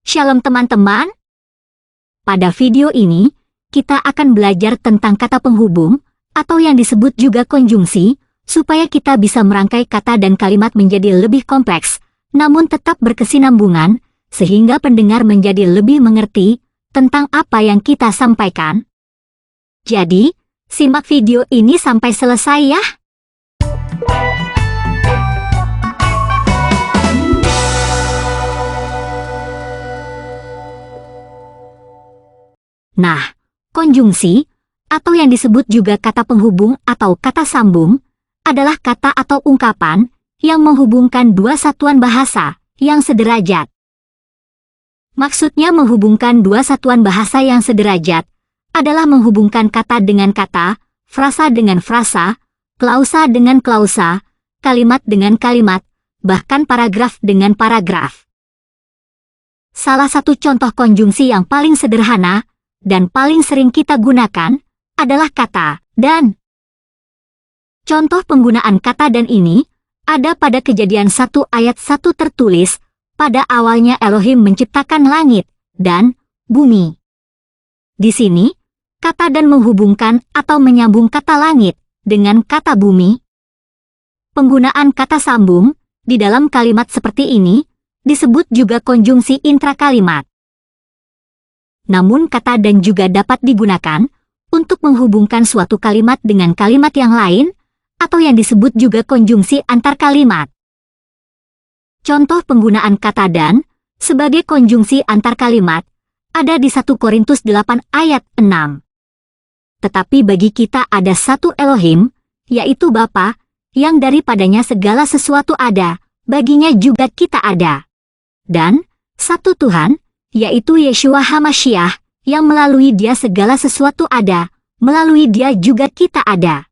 Shalom teman-teman. Pada video ini, kita akan belajar tentang kata penghubung, atau yang disebut juga konjungsi, supaya kita bisa merangkai kata dan kalimat menjadi lebih kompleks, namun tetap berkesinambungan, sehingga pendengar menjadi lebih mengerti tentang apa yang kita sampaikan. Jadi, simak video ini sampai selesai ya. Nah, konjungsi, atau yang disebut juga kata penghubung atau kata sambung, adalah kata atau ungkapan yang menghubungkan dua satuan bahasa yang sederajat. Maksudnya menghubungkan dua satuan bahasa yang sederajat adalah menghubungkan kata dengan kata, frasa dengan frasa, klausa dengan klausa, kalimat dengan kalimat, bahkan paragraf dengan paragraf. Salah satu contoh konjungsi yang paling sederhana dan paling sering kita gunakan adalah kata dan. Contoh penggunaan kata dan ini ada pada Kejadian 1 ayat 1 tertulis, pada awalnya Elohim menciptakan langit dan bumi. Di sini, kata dan menghubungkan atau menyambung kata langit dengan kata bumi. Penggunaan kata sambung di dalam kalimat seperti ini disebut juga konjungsi intrakalimat. Namun kata dan juga dapat digunakan untuk menghubungkan suatu kalimat dengan kalimat yang lain, atau yang disebut juga konjungsi antar kalimat. Contoh penggunaan kata dan sebagai konjungsi antar kalimat ada di 1 Korintus 8 ayat 6. Tetapi bagi kita ada satu Elohim, yaitu Bapa, yang daripadanya segala sesuatu ada, baginya juga kita ada. Dan satu Tuhan, yaitu Yeshua HaMashiach, yang melalui Dia segala sesuatu ada, melalui Dia juga kita ada.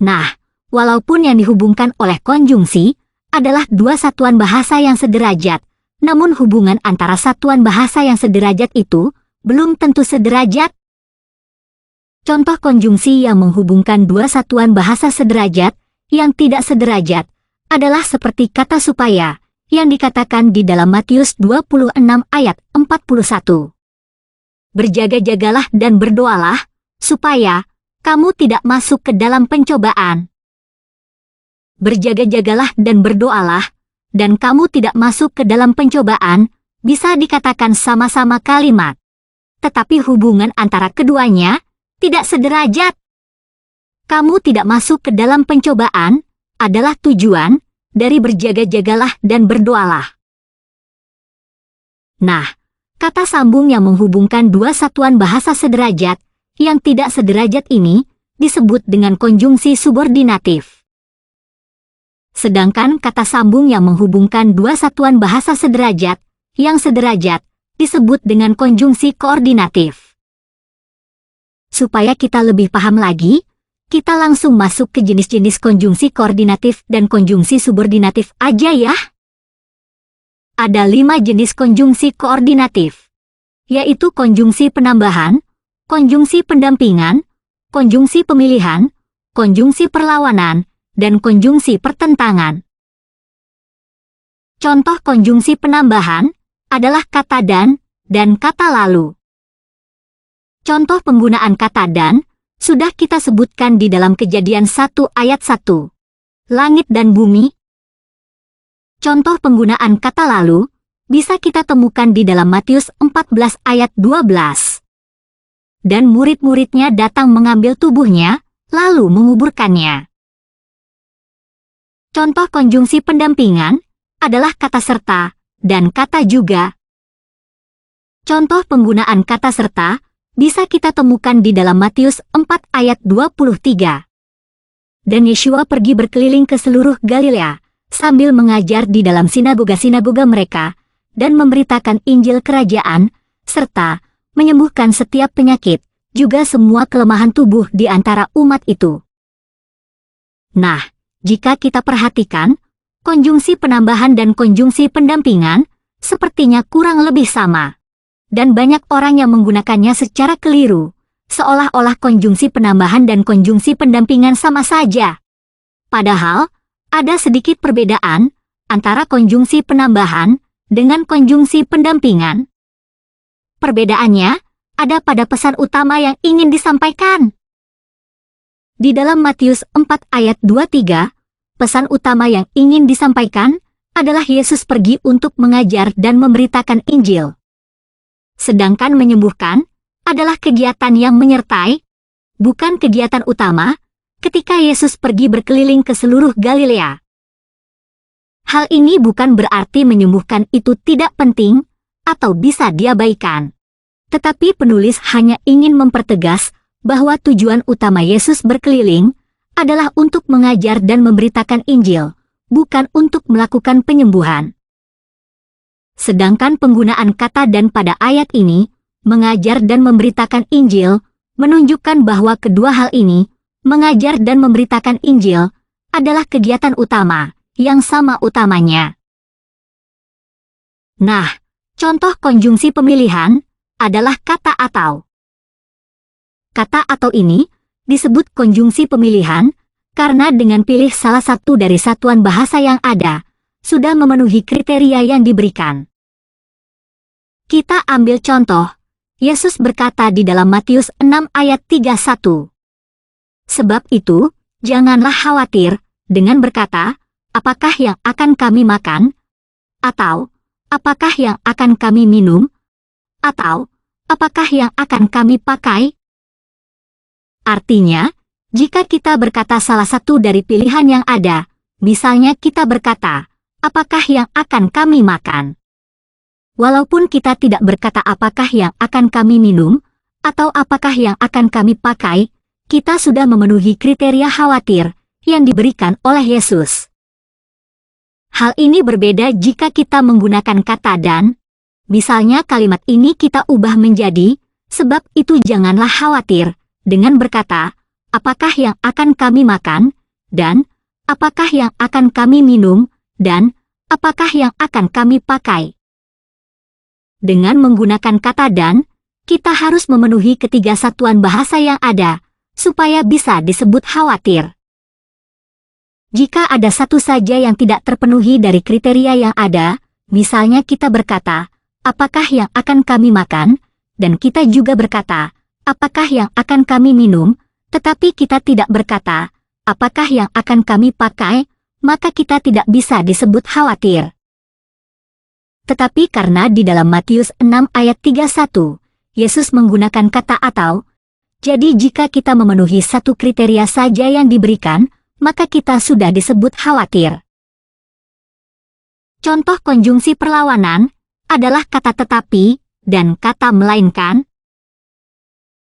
Nah, walaupun yang dihubungkan oleh konjungsi adalah dua satuan bahasa yang sederajat, namun hubungan antara satuan bahasa yang sederajat itu belum tentu sederajat. Contoh konjungsi yang menghubungkan dua satuan bahasa sederajat yang tidak sederajat adalah seperti kata supaya yang dikatakan di dalam Matius 26 ayat 41. Berjaga-jagalah dan berdoalah, supaya kamu tidak masuk ke dalam pencobaan. Berjaga-jagalah dan berdoalah, dan kamu tidak masuk ke dalam pencobaan, bisa dikatakan sama-sama kalimat. Tetapi hubungan antara keduanya tidak sederajat. Kamu tidak masuk ke dalam pencobaan adalah tujuan dari berjaga-jagalah dan berdoalah. Nah, kata sambung yang menghubungkan dua satuan bahasa sederajat yang tidak sederajat ini disebut dengan konjungsi subordinatif. Sedangkan kata sambung yang menghubungkan dua satuan bahasa sederajat yang sederajat disebut dengan konjungsi koordinatif. Supaya kita lebih paham lagi, kita langsung masuk ke jenis-jenis konjungsi koordinatif dan konjungsi subordinatif aja ya. Ada 5 jenis konjungsi koordinatif, yaitu konjungsi penambahan, konjungsi pendampingan, konjungsi pemilihan, konjungsi perlawanan, dan konjungsi pertentangan. Contoh konjungsi penambahan adalah kata dan kata lalu. Contoh penggunaan kata dan sudah kita sebutkan di dalam Kejadian 1 ayat 1. Langit dan bumi. Contoh penggunaan kata lalu bisa kita temukan di dalam Matius 14 ayat 12. Dan murid-muridnya datang mengambil tubuhnya, lalu menguburkannya. Contoh konjungsi pendampingan adalah kata serta dan kata juga. Contoh penggunaan kata serta bisa kita temukan di dalam Matius 4 ayat 23. Dan Yeshua pergi berkeliling ke seluruh Galilea, sambil mengajar di dalam sinagoga-sinagoga mereka, dan memberitakan Injil Kerajaan, serta menyembuhkan setiap penyakit, juga semua kelemahan tubuh di antara umat itu. Nah, jika kita perhatikan, konjungsi penambahan dan konjungsi pendampingan sepertinya kurang lebih sama. Dan banyak orang yang menggunakannya secara keliru, seolah-olah konjungsi penambahan dan konjungsi pendampingan sama saja. Padahal, ada sedikit perbedaan antara konjungsi penambahan dengan konjungsi pendampingan. Perbedaannya ada pada pesan utama yang ingin disampaikan. Di dalam Matius 4 ayat 23, pesan utama yang ingin disampaikan adalah Yesus pergi untuk mengajar dan memberitakan Injil. Sedangkan menyembuhkan adalah kegiatan yang menyertai, bukan kegiatan utama, ketika Yesus pergi berkeliling ke seluruh Galilea. Hal ini bukan berarti menyembuhkan itu tidak penting atau bisa diabaikan. Tetapi penulis hanya ingin mempertegas bahwa tujuan utama Yesus berkeliling adalah untuk mengajar dan memberitakan Injil, bukan untuk melakukan penyembuhan. Sedangkan penggunaan kata "dan" pada ayat ini, mengajar dan memberitakan Injil, menunjukkan bahwa kedua hal ini, mengajar dan memberitakan Injil, adalah kegiatan utama, yang sama utamanya. Nah, contoh konjungsi pemilihan adalah kata "atau". Kata "atau" ini disebut konjungsi pemilihan karena dengan pilih salah satu dari satuan bahasa yang ada, sudah memenuhi kriteria yang diberikan. Kita ambil contoh, Yesus berkata di dalam Matius 6 ayat 31. Sebab itu, janganlah khawatir dengan berkata, apakah yang akan kami makan? Atau, apakah yang akan kami minum? Atau, apakah yang akan kami pakai? Artinya, jika kita berkata salah satu dari pilihan yang ada, misalnya kita berkata, apakah yang akan kami makan? Walaupun kita tidak berkata apakah yang akan kami minum, atau apakah yang akan kami pakai, kita sudah memenuhi kriteria khawatir yang diberikan oleh Yesus. Hal ini berbeda jika kita menggunakan kata "dan". Misalnya kalimat ini kita ubah menjadi, sebab itu janganlah khawatir, dengan berkata, apakah yang akan kami makan, dan apakah yang akan kami minum, dan apakah yang akan kami pakai. Dengan menggunakan kata "dan", kita harus memenuhi ketiga satuan bahasa yang ada, supaya bisa disebut khawatir. Jika ada satu saja yang tidak terpenuhi dari kriteria yang ada, misalnya kita berkata, apakah yang akan kami makan, dan kita juga berkata, apakah yang akan kami minum, tetapi kita tidak berkata, apakah yang akan kami pakai, maka kita tidak bisa disebut khawatir. Tetapi karena di dalam Matius 6 ayat 31, Yesus menggunakan kata "atau", jadi jika kita memenuhi satu kriteria saja yang diberikan, maka kita sudah disebut khawatir. Contoh konjungsi perlawanan adalah kata "tetapi" dan kata "melainkan".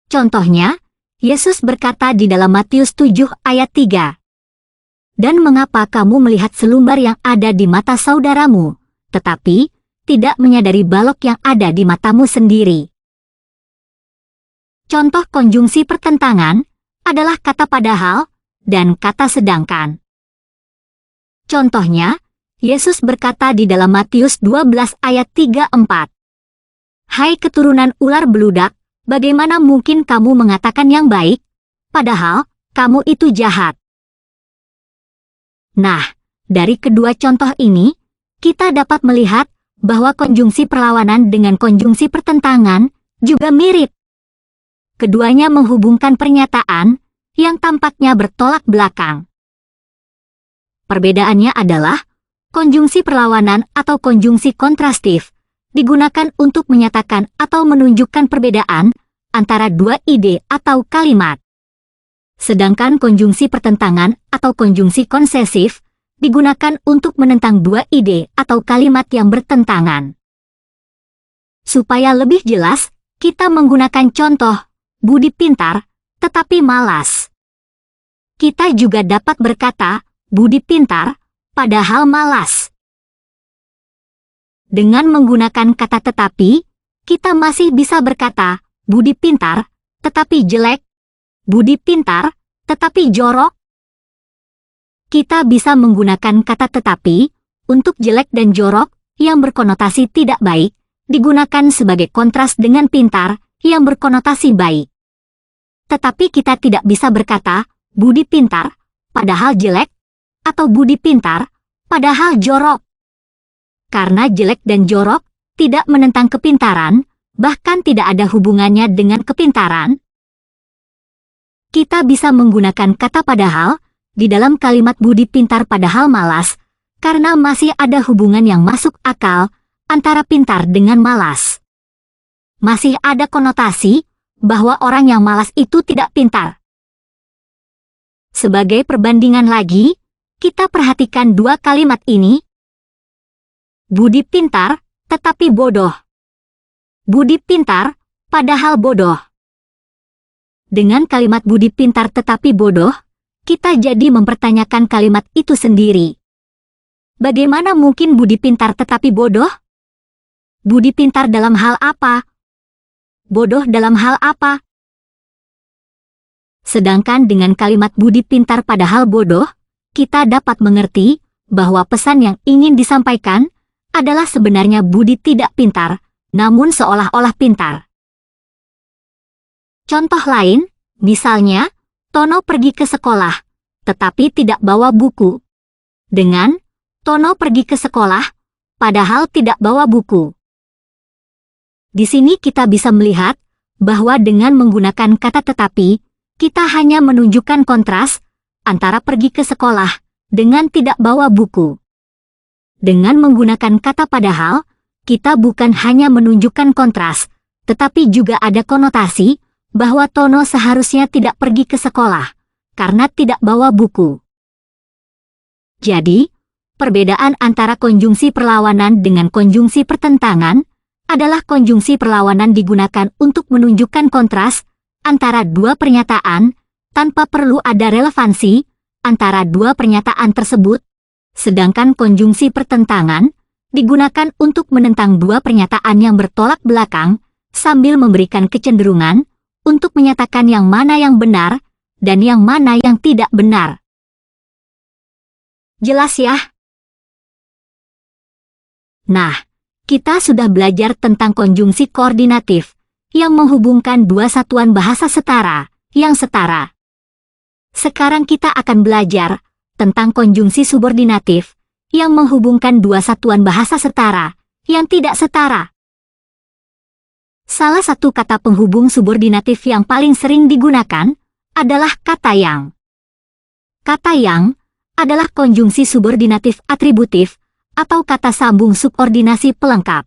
Contohnya, Yesus berkata di dalam Matius 7 ayat 3, "Dan mengapa kamu melihat selumbar yang ada di mata saudaramu, tetapi tidak menyadari balok yang ada di matamu sendiri?" Contoh konjungsi pertentangan adalah kata "padahal" dan kata "sedangkan". Contohnya, Yesus berkata di dalam Matius 12 ayat 34, "Hai keturunan ular beludak, bagaimana mungkin kamu mengatakan yang baik, padahal kamu itu jahat?" Nah, dari kedua contoh ini, kita dapat melihat bahwa konjungsi perlawanan dengan konjungsi pertentangan juga mirip. Keduanya menghubungkan pernyataan yang tampaknya bertolak belakang. Perbedaannya adalah, konjungsi perlawanan atau konjungsi kontrastif digunakan untuk menyatakan atau menunjukkan perbedaan antara dua ide atau kalimat. Sedangkan konjungsi pertentangan atau konjungsi konsesif digunakan untuk menentang dua ide atau kalimat yang bertentangan. Supaya lebih jelas, kita menggunakan contoh, Budi pintar, tetapi malas. Kita juga dapat berkata, Budi pintar, padahal malas. Dengan menggunakan kata "tetapi", kita masih bisa berkata, Budi pintar, tetapi jelek, Budi pintar, tetapi jorok. Kita bisa menggunakan kata "tetapi" untuk jelek dan jorok yang berkonotasi tidak baik, digunakan sebagai kontras dengan pintar yang berkonotasi baik. Tetapi kita tidak bisa berkata, Budi pintar, padahal jelek, atau Budi pintar, padahal jorok. Karena jelek dan jorok tidak menentang kepintaran, bahkan tidak ada hubungannya dengan kepintaran. Kita bisa menggunakan kata padahal di dalam kalimat budi pintar padahal malas, karena masih ada hubungan yang masuk akal antara pintar dengan malas. Masih ada konotasi bahwa orang yang malas itu tidak pintar. Sebagai perbandingan lagi, kita perhatikan dua kalimat ini. Budi pintar, tetapi bodoh. Budi pintar, padahal bodoh. Dengan kalimat budi pintar tetapi bodoh, kita jadi mempertanyakan kalimat itu sendiri. Bagaimana mungkin budi pintar tetapi bodoh? Budi pintar dalam hal apa? Bodoh dalam hal apa? Sedangkan dengan kalimat budi pintar padahal bodoh, kita dapat mengerti bahwa pesan yang ingin disampaikan adalah sebenarnya budi tidak pintar, namun seolah-olah pintar. Contoh lain, misalnya, Tono pergi ke sekolah, tetapi tidak bawa buku. Dengan, Tono pergi ke sekolah, padahal tidak bawa buku. Di sini kita bisa melihat bahwa dengan menggunakan kata tetapi, kita hanya menunjukkan kontras antara pergi ke sekolah dengan tidak bawa buku. Dengan menggunakan kata padahal, kita bukan hanya menunjukkan kontras, tetapi juga ada konotasi bahwa Tono seharusnya tidak pergi ke sekolah karena tidak bawa buku. Jadi, perbedaan antara konjungsi perlawanan dengan konjungsi pertentangan adalah konjungsi perlawanan digunakan untuk menunjukkan kontras antara dua pernyataan tanpa perlu ada relevansi antara dua pernyataan tersebut, sedangkan konjungsi pertentangan digunakan untuk menentang dua pernyataan yang bertolak belakang sambil memberikan kecenderungan untuk menyatakan yang mana yang benar dan yang mana yang tidak benar. Jelas ya? Nah, kita sudah belajar tentang konjungsi koordinatif yang menghubungkan dua satuan bahasa setara yang setara. Sekarang kita akan belajar tentang konjungsi subordinatif yang menghubungkan dua satuan bahasa setara yang tidak setara. Salah satu kata penghubung subordinatif yang paling sering digunakan adalah kata yang. Kata yang adalah konjungsi subordinatif atributif atau kata sambung subordinasi pelengkap.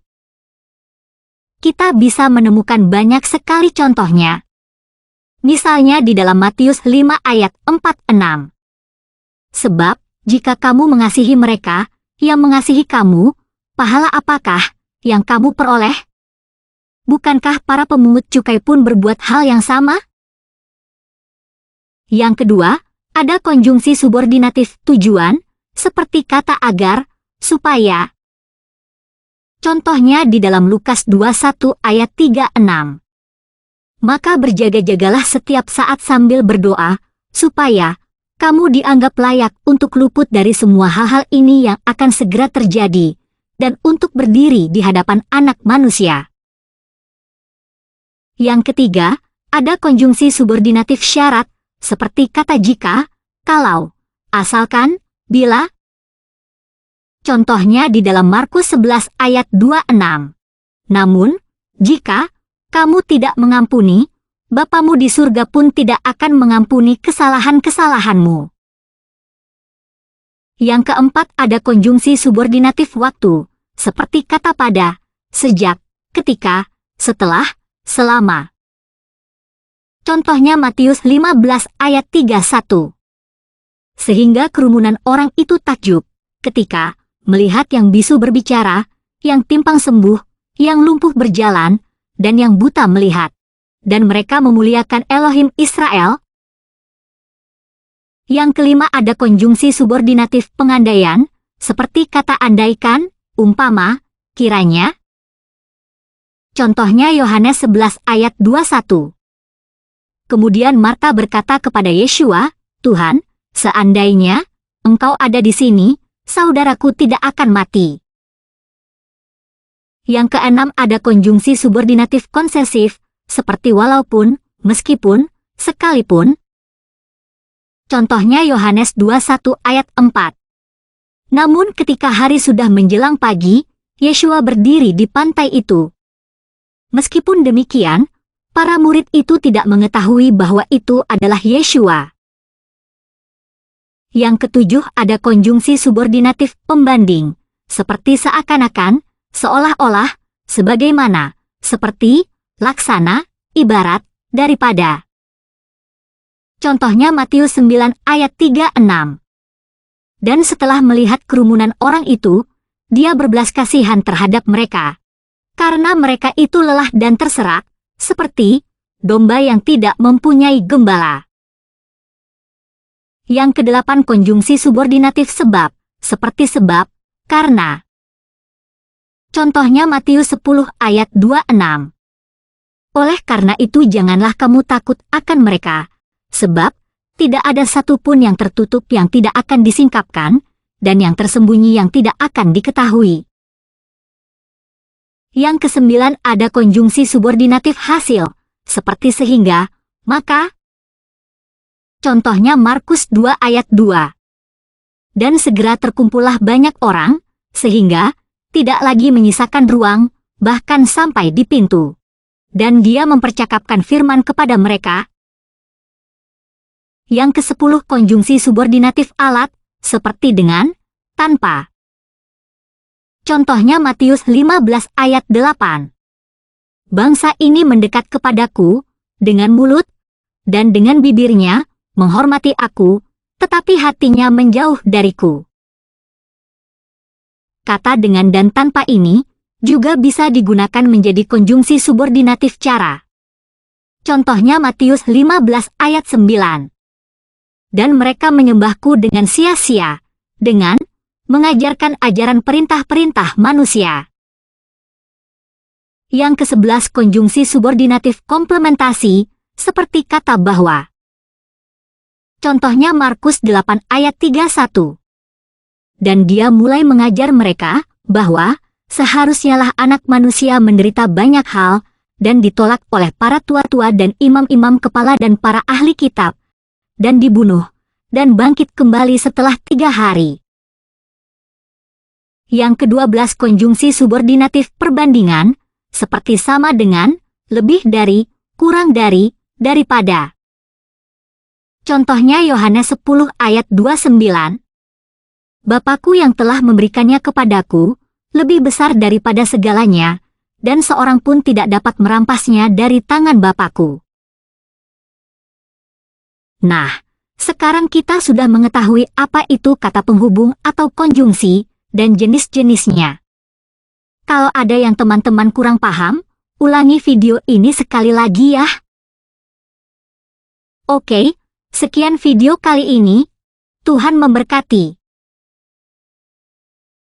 Kita bisa menemukan banyak sekali contohnya. Misalnya di dalam Matius 5 ayat 4-6. Sebab, jika kamu mengasihi mereka yang mengasihi kamu, pahala apakah yang kamu peroleh? Bukankah para pemungut cukai pun berbuat hal yang sama? Yang kedua, ada konjungsi subordinatif tujuan, seperti kata agar, supaya. Contohnya di dalam Lukas 21 ayat 3-6. Maka berjaga-jagalah setiap saat sambil berdoa, supaya kamu dianggap layak untuk luput dari semua hal-hal ini yang akan segera terjadi, dan untuk berdiri di hadapan Anak Manusia. Yang ketiga, ada konjungsi subordinatif syarat, seperti kata jika, kalau, asalkan, bila. Contohnya di dalam Markus 11 ayat 26. Namun, jika kamu tidak mengampuni, Bapamu di surga pun tidak akan mengampuni kesalahan-kesalahanmu. Yang keempat ada konjungsi subordinatif waktu, seperti kata pada, sejak, ketika, setelah, selama. Contohnya Matius 15 ayat 31. Sehingga kerumunan orang itu takjub, ketika melihat yang bisu berbicara, yang timpang sembuh, yang lumpuh berjalan, dan yang buta melihat. Dan mereka memuliakan Elohim Israel. Yang kelima ada konjungsi subordinatif pengandaian, seperti kata andaikan, umpama, kiranya. Contohnya Yohanes 11 ayat 21. Kemudian Marta berkata kepada Yeshua, Tuhan, seandainya engkau ada di sini, saudaraku tidak akan mati. Yang keenam ada konjungsi subordinatif konsesif, seperti walaupun, meskipun, sekalipun. Contohnya Yohanes 21 ayat 4. Namun ketika hari sudah menjelang pagi, Yeshua berdiri di pantai itu. Meskipun demikian, para murid itu tidak mengetahui bahwa itu adalah Yeshua. Yang ketujuh ada konjungsi subordinatif pembanding, seperti seakan-akan, seolah-olah, sebagaimana, seperti, laksana, ibarat, daripada. Contohnya Matius 9 ayat 36. Dan setelah melihat kerumunan orang itu, dia berbelas kasihan terhadap mereka. Karena mereka itu lelah dan terserak, seperti domba yang tidak mempunyai gembala. Yang kedelapan konjungsi subordinatif sebab, seperti sebab, karena. Contohnya Matius 10 ayat 26. Oleh karena itu janganlah kamu takut akan mereka, sebab tidak ada satupun yang tertutup yang tidak akan disingkapkan, dan yang tersembunyi yang tidak akan diketahui. Yang kesembilan ada konjungsi subordinatif hasil, seperti sehingga, maka. Contohnya Markus 2 ayat 2. Dan segera terkumpullah banyak orang, sehingga tidak lagi menyisakan ruang, bahkan sampai di pintu. Dan dia mempercakapkan firman kepada mereka. Yang ke-10 konjungsi subordinatif alat, seperti dengan, tanpa. Contohnya Matius 15 ayat 8. Bangsa ini mendekat kepadaku, dengan mulut, dan dengan bibirnya, menghormati aku, tetapi hatinya menjauh dariku. Kata dengan dan tanpa ini, juga bisa digunakan menjadi konjungsi subordinatif cara. Contohnya Matius 15 ayat 9. Dan mereka menyembahku dengan sia-sia, dengan mengajarkan ajaran perintah-perintah manusia. Yang ke-11 konjungsi subordinatif komplementasi, seperti kata bahwa. Contohnya Markus 8 ayat 31. Dan dia mulai mengajar mereka, bahwa, seharusnyalah anak manusia menderita banyak hal, dan ditolak oleh para tua-tua dan imam-imam kepala dan para ahli kitab, dan dibunuh, dan bangkit kembali setelah 3 hari. Yang ke-12 konjungsi subordinatif perbandingan, seperti sama dengan, lebih dari, kurang dari, daripada. Contohnya Yohanes 10 ayat 29. Bapakku yang telah memberikannya kepadaku, lebih besar daripada segalanya, dan seorang pun tidak dapat merampasnya dari tangan Bapakku. Nah, sekarang kita sudah mengetahui apa itu kata penghubung atau konjungsi, dan jenis-jenisnya. Kalau ada yang teman-teman kurang paham, ulangi video ini sekali lagi ya. Oke, sekian video kali ini. Tuhan memberkati.